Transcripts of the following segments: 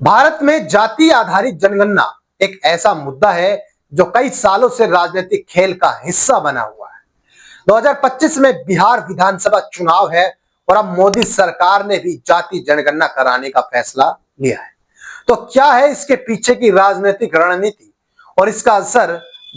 भारत में जाति आधारित जनगणना एक ऐसा मुद्दा है जो कई सालों से राजनीतिक खेल का हिस्सा बना हुआ है। 2025 में बिहार विधानसभा चुनाव है और अब मोदी सरकार ने भी जाति जनगणना कराने का फैसला लिया है। तो क्या है इसके पीछे की राजनीतिक रणनीति और इसका असर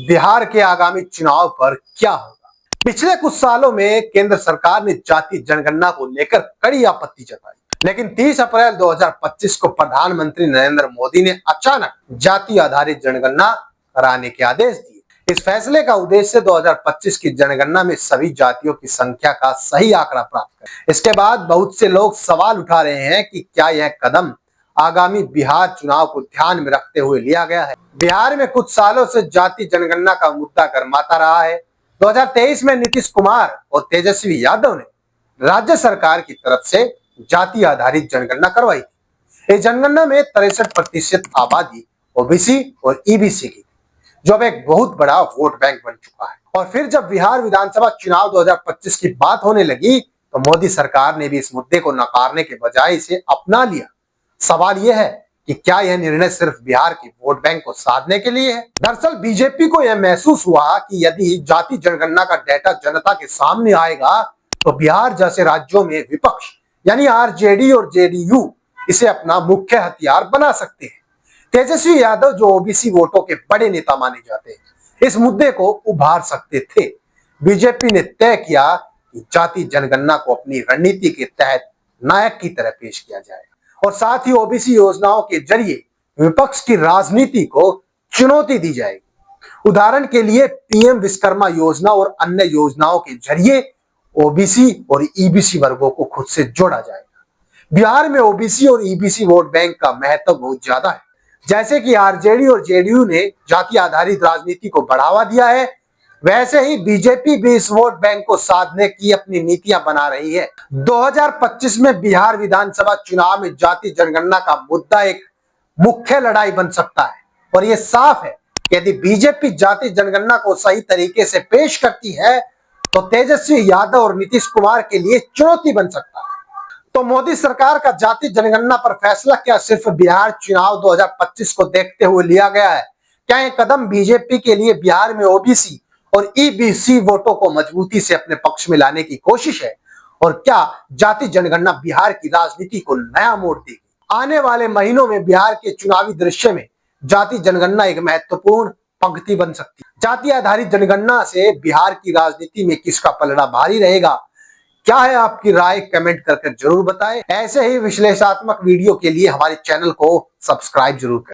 बिहार के आगामी चुनाव पर क्या होगा? पिछले कुछ सालों में केंद्र सरकार ने जाति जनगणना को लेकर कड़ी आपत्ति जताई, लेकिन 30 अप्रैल 2025 को प्रधानमंत्री नरेंद्र मोदी ने अचानक जाति आधारित जनगणना कराने के आदेश दिए। इस फैसले का उद्देश्य 2025 की जनगणना में सभी जातियों की संख्या का सही आंकड़ा प्राप्त करना। इसके बाद बहुत से लोग सवाल उठा रहे हैं कि क्या यह कदम आगामी बिहार चुनाव को ध्यान में रखते हुए लिया गया है। बिहार में कुछ सालों से जाति जनगणना का मुद्दा गर्माता रहा है। 2023 में नीतीश कुमार और तेजस्वी यादव ने राज्य सरकार की तरफ से जाति आधारित जनगणना करवाई थी। इस जनगणना में 63% आबादी ओबीसी और ईबीसी की, जो अब एक बहुत बड़ा वोट बैंक बन चुका है। और फिर जब बिहार विधानसभा चुनाव 2025 की बात होने लगी तो मोदी सरकार ने भी इस मुद्दे को नकारने के बजाय इसे अपना लिया। सवाल यह है कि क्या यह निर्णय सिर्फ बिहार की वोट बैंक को साधने के लिए है? दरअसल बीजेपी को यह महसूस हुआ कि यदि जाति जनगणना का डेटा जनता के सामने आएगा तो बिहार जैसे राज्यों में विपक्ष यानी आरजेडी और जेडीयू इसे अपना मुख्य हथियार बना सकते हैं। तेजस्वी यादव, जो ओबीसी वोटों के बड़े नेता माने जाते हैं, इस मुद्दे को उभार सकते थे। बीजेपी ने तय किया कि जाति जनगणना को अपनी रणनीति के तहत नायक की तरह पेश किया जाएगा और साथ ही ओबीसी योजनाओं के जरिए विपक्ष की राजनीति को चुनौती दी जाएगी। उदाहरण के लिए पीएम विश्वकर्मा योजना और अन्य योजनाओं के जरिए ओबीसी और ईबीसी वर्गों को खुद से जोड़ा जाएगा। बिहार में ओबीसी और ईबीसी वोट बैंक का महत्व बहुत ज्यादा है। जैसे कि आरजेडी और जेडीयू ने जाति आधारित राजनीति को बढ़ावा दिया है, वैसे ही बीजेपी भी इस वोट बैंक को साधने की अपनी नीतियां बना रही है। 2025 में बिहार विधानसभा चुनाव में जाति जनगणना का मुद्दा एक मुख्य लड़ाई बन सकता है और यह साफ है कि यदि बीजेपी जाति जनगणना को सही तरीके से पेश करती है तो तेजस्वी यादव और नीतीश कुमार के लिए चुनौती बन सकता है। तो मोदी सरकार का जाति जनगणना पर फैसला क्या सिर्फ बिहार चुनाव 2025 को देखते हुए लिया गया है? क्या यह कदम बीजेपी के लिए बिहार में ओबीसी और ईबीसी वोटों को मजबूती से अपने पक्ष में लाने की कोशिश है? और क्या जाति जनगणना बिहार की राजनीति को नया मोड़ देगी? आने वाले महीनों में बिहार के चुनावी दृश्य में जाति जनगणना एक महत्वपूर्ण पंक्ति बन सकती है। जाति आधारित जनगणना से बिहार की राजनीति में किसका पलड़ा भारी रहेगा? क्या है आपकी राय? कमेंट करके जरूर बताएं। ऐसे ही विश्लेषणात्मक वीडियो के लिए हमारे चैनल को सब्सक्राइब जरूर करें।